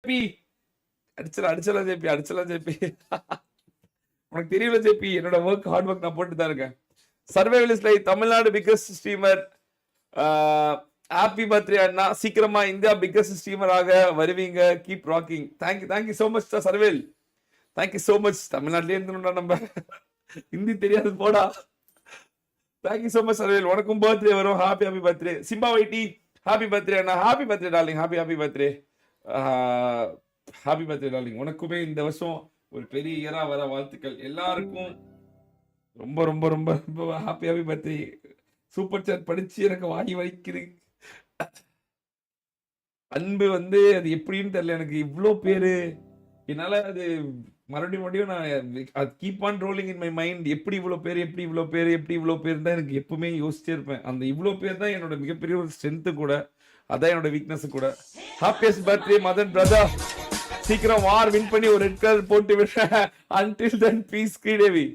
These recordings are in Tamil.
ஜேபி அடிச்சலாம் ஜேபி உனக்கு தெரியல ஜேபி, என்னோட ஹார்ட் ஒர்க் நான் போட்டு தான் இருக்கேன். Survival is life Tamil Nadu biggest streamer. Happy birthday அண்ணா, சீக்கிரமா இந்தியா பிக்கஸ்ட் ஸ்ட்ரீமர் ஆக வருவீங்க. Keep rocking. Thank you so much சர்வேல், தேங்க்யூ சோ மச். தமிழ்நாட்டிலே இருந்தோம்டா நம்ம, ஹிந்தி தெரியாது போடா. தேங்க்யூ சோ மச் சர்வேல். உனக்கும் பர்த்டே வரும். ஹாப்பி பர்த்டே சிம்பா வைட்டி. ஹாப்பி பர்த்டே அண்ணா, happy birthday darling, happy birthday, happy birthday darling. உனக்குமே இந்த வருஷம் ஒரு பெரிய இயரா வர வாழ்த்துக்கள் எல்லாருக்கும். ரொம்ப ரொம்ப ரொம்ப ரொம்ப ஹாப்பி பர்த்டே. சூப்பர் சாட் படிச்சு எனக்கு வாங்கி வலிக்குது. அன்பு வந்து அது எப்படின்னு தெரியல எனக்கு. இவ்வளோ பேரு என்னால அது மறுபடியும் நான் keep on rolling in my mind. எப்படி இவ்வளோ பேர் தான் எனக்கு எப்பவுமே யோசிச்சே இருப்பேன். அந்த இவ்வளோ பேர் தான் என்னோட மிகப்பெரிய ஒரு ஸ்ட்ரென்த்து கூட, அதான் என்னோட வீக்னஸ் கூட. Happiest birthday Madan brother. சீக்கிரம் வார் வின் பண்ணி ஒரு ரெட் கலர் போட்டு விடுறேன். Until then peace Sridevi.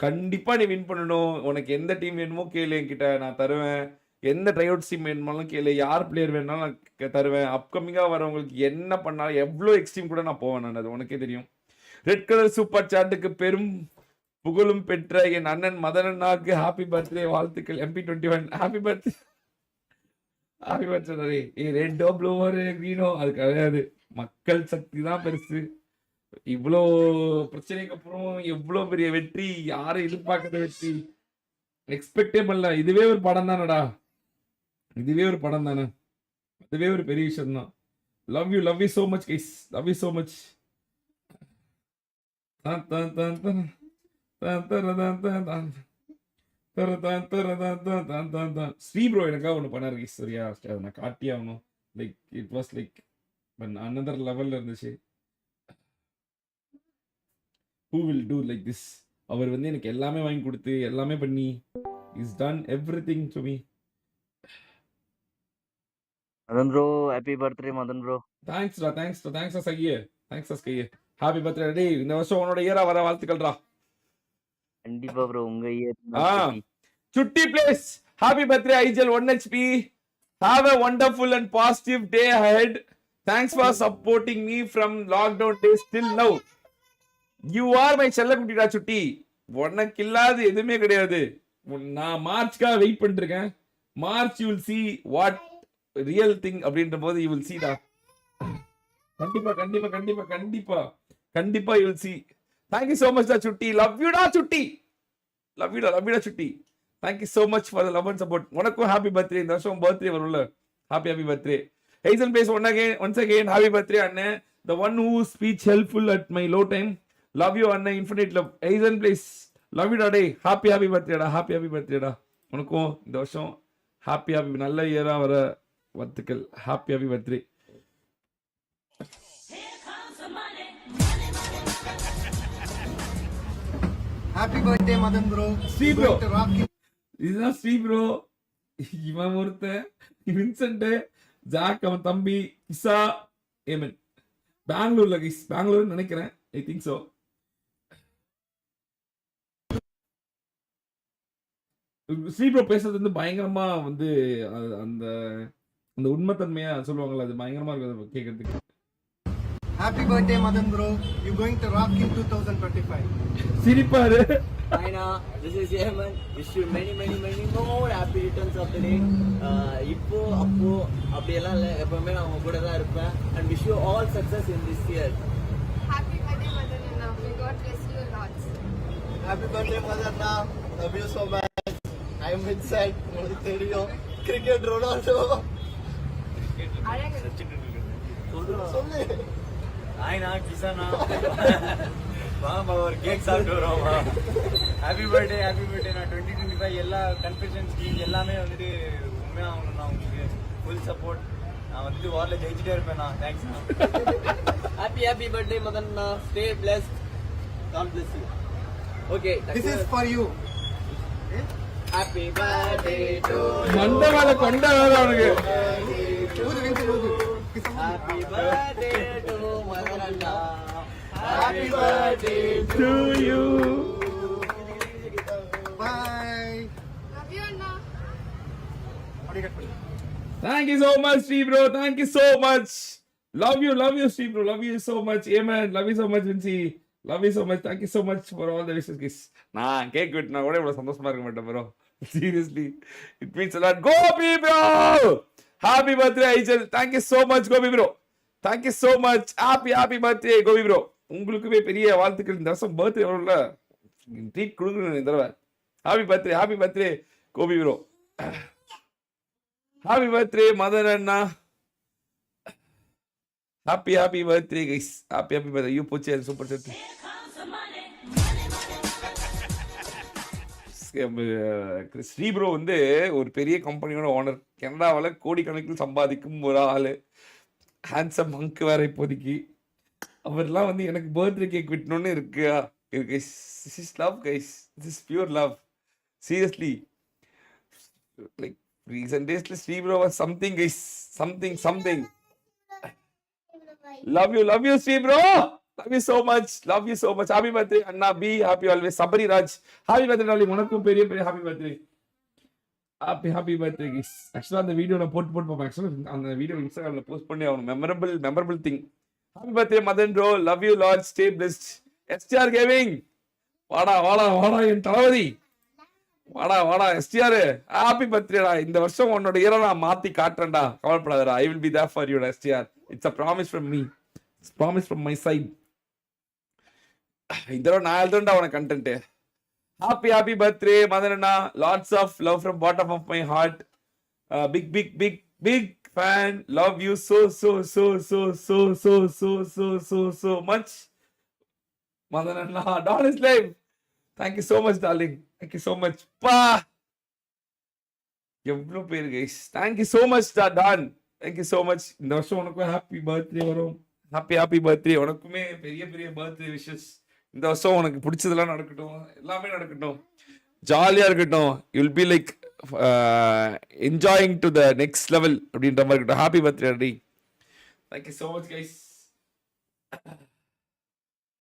கண்டிப்பா நீ வின் பண்ணணும். உனக்கு எந்த டீம் வேணுமோ கேளு, என்கிட்ட நான் தருவேன். எந்த ட்ரை அவுட் டீம் வேணுமாலும் கேளு, யார் பிளேயர் வேணும்னாலும் நான் தருவேன். அப்கமிங்கா வரவங்களுக்கு என்ன பண்ணாலும் எவ்வளோ எக்ஸ்ட்ரீம் கூட நான் போவேன். நான் அது உனக்கே தெரியும். ரெட் கலர் சூப்பர் சாட்டுக்கு பெரும் புகழும் பெற்ற என் அண்ணன் மதனண்ணாக்கு ஹாப்பி பர்த்டே வாழ்த்துக்கள். MP21 happy birthday. Happy birthday. ரெட்டோ ப்ளூவோ கிரீனோ அது கிடையாது, மக்கள் சக்தி தான் பெருசு. இவ்வளோ பிரச்சனைக்கு அப்புறம் எவ்வளோ பெரிய வெற்றி, யாரும் எதிர்பார்க்காத வெற்றி, எக்ஸ்பெக்டே பண்ணல. இதுவே ஒரு படம் தானடா, இதுவே ஒரு படம் தானே, அதுவே ஒரு பெரிய விஷயம் தான். Love you so much guys, love you so much. Sri bro எனக்காக ஒன்று பண்ணாரு கைஸ், சரியா? அதை நான் காட்டி ஆகணும். Like it was like another லெவல்ல இருந்துச்சு. who will do like this? அவர் வந்து எனக்கு எல்லாமே வாங்கி கொடுத்து எல்லாமே பண்ணி is done everything to me. Madan bro happy birthday Madan bro. Thanks சகியே. ஹாப்பி பர்த்டே டேய். இந்த வருஷம் உன்னோட இயரா வர வாழ்த்துக்கள்டா. கண்டிப்பா ப்ரோ, உங்க இயர். சுட்டி பிளேஸ் ஹாப்பி பர்த்டே ஐஜல் 1 HP. have a wonderful and positive day ahead. Thanks for supporting me from lockdown days till now. You are my செல்ல குட்டிடா சுட்டி. உனக்கு இல்லாத எதுவுமே கிடையாது. நான் மார்ச்க்காக வெயிட் பண்ணிருக்கேன். March you will see what real thing அப்படின்ற போது you will see டா. கண்டிப்பா you will see. Thank you so much டா சுட்டி. love you டா சுட்டி. Thank you so much for the love and support. உனக்கும் ஹாப்பி பர்த்டே. இந்த வருஷம் பர்த்டே வரும்ல, happy birthday. Hazel Base once again happy birthday Anna, the one whose speech helpful at my low time. Love you Anna, infinite love. Hazel Base love you today. happy birthday டா. happy birthday டா. உனக்கும் இந்த வருஷம் happy நல்ல இயரா வர வாழ்த்துக்கள். happy birthday. happy birthday Madan bro. Sri bro, இதுதான் ஸ்ரீ ப்ரோ. இவன் ஒருத்தன் வின்சென்ட் ஜாக், அவன் தம்பி இசா ஏமன், பெங்களூர்ல கைஸ், பெங்களூர் நினைக்கிறேன், I think so. Sri bro பேசுறது வந்து பயங்கரமா வந்து அந்த அந்த உண்மைத்தன்மையா சொல்லுவாங்கல்ல, அது பயங்கரமா இருக்குது கேட்கறதுக்கு. Happy birthday Madan bro, you going to rock in 2025. சிரிப்பாரு. Aina, this is Yemen. Wish you many more happy returns of the day. இப்போ அப்போ அப்படியெல்லாம் இல்லை, எப்பவுமே நான் உங்க கூட தான் இருப்பேன். And wish you all success in this year. Happy birthday Madanna. May God bless you lots. Happy birthday Madanna. Love you so much. I am inside. உங்களுக்கு தெரியும். Cricket Ronaldo. சொல்லு. Aina, Kisana. வாமா ஒரு கேக் சாப்பிட்டு வரோமா. ஹாப்பி பர்த்டே நான் 2025 எல்லா கன்ஃபெஷன் ஸ்கீம் எல்லாமே வந்துட்டு உண்மையாக ஆகணும். நான் உங்களுக்கு ஃபுல் சப்போர்ட். நான் வந்து வாரில் ஜெயிச்சுட்டே இருப்பேன். நான் தேங்க்ஸ். ஹாப்பி பர்த்டே மதன்னா. Stay blessed. God bless you. Okay, this is for you. Happy birthday to மண்டவால கொண்டாட அவனுக்கு. ஹாப்பி பர்த்டே டு மதன்னா. Happy birthday to you. Bye. Love you Anna. Thank you so much, Steve bro. Thank you so much. love you Steve bro, love you so much. Amen. Love you so much Vinci. Love you so much. Thank you so much for all the wishes guys. நான் கேக் வெட்டினா கூட இவ்வளவு சந்தோஷமா இருக்க மாட்டேன் bro. Seriously, it means a lot. Gopi bro, happy birthday Aichal. Thank you so much Gopi bro. Thank you so much. Happy birthday Gopi bro. உங்களுக்குமே பெரிய வாழ்த்துக்கள். இந்த வருஷம் பர்த்டே வரும்ல, ட்ரீட் கொடுக்கணும் இந்த தடவை. Happy birthday Gopi bro. Happy birthday Madan Anna. Happy birthday guys. Happy birthday. You put your super chat. Sri bro வந்து ஒரு பெரிய கம்பெனியோட ஓனர், கனடாவில் கோடிக்கணக்கில் சம்பாதிக்கும் ஒரு ஆளு, ஹேண்ட்ஸம் மங்க் வேற இப்போதைக்கு. அவர்லாம் வந்து எனக்கு பர்த்டே கேக் விட்டணும்னு இருக்கு. This is love guys. This is pure love. Seriously, like recent days Sri bro was something guys, something. Love you Sri bro. Love you so much. Happy birthday Anna. Be happy always. Sabri Raj, happy birthday darling. உனக்கும் பெரிய happy birthday. Happy birthday guys. Actually அந்த வீடியோ நான் போட்டு பார்ப்பேன். Actually அந்த வீடியோ இன்ஸ்டாகிராம்ல போஸ்ட் பண்ணி அவன் memorable thing. Happy birthday Madan bro. Love you Lord. Stay blessed. STR Gaming. வாடா என் தளபதி. வாடா STR. Happy birthday டா. இந்த வருஷம் உன்னோட இயரை நான் மாத்தி காட்டுறேன்டா. கவலைப்படாதடா. I will be there for you STR. It's a promise from me. It's a promise from my side. இதோ நான் எழுதுறேன்டா உனக்கு content. Happy birthday Madan Anna. Lots of love from bottom of my heart. Big fan. Love you so much. Madan Anna. Don is live. Thank you so much darling. Thank you so much. எவ்வளோ பேர் guys. Thank you so much Don. Thank you so much. இந்த வருஷம் உனக்கும் ஹாப்பி பர்த்டே வரும். Happy birthday. உனக்குமே பெரிய பர்த்டே விஷஸ். இந்த வருஷம் உனக்கு பிடிச்சதெல்லாம் நடக்கட்டும், எல்லாமே நடக்கட்டும், ஜாலியா இருக்கட்டும். You will be like enjoying to the next level அப்படின்ற மாதிரி இருக்கட்டும். Happy birthday. Thank you so much guys.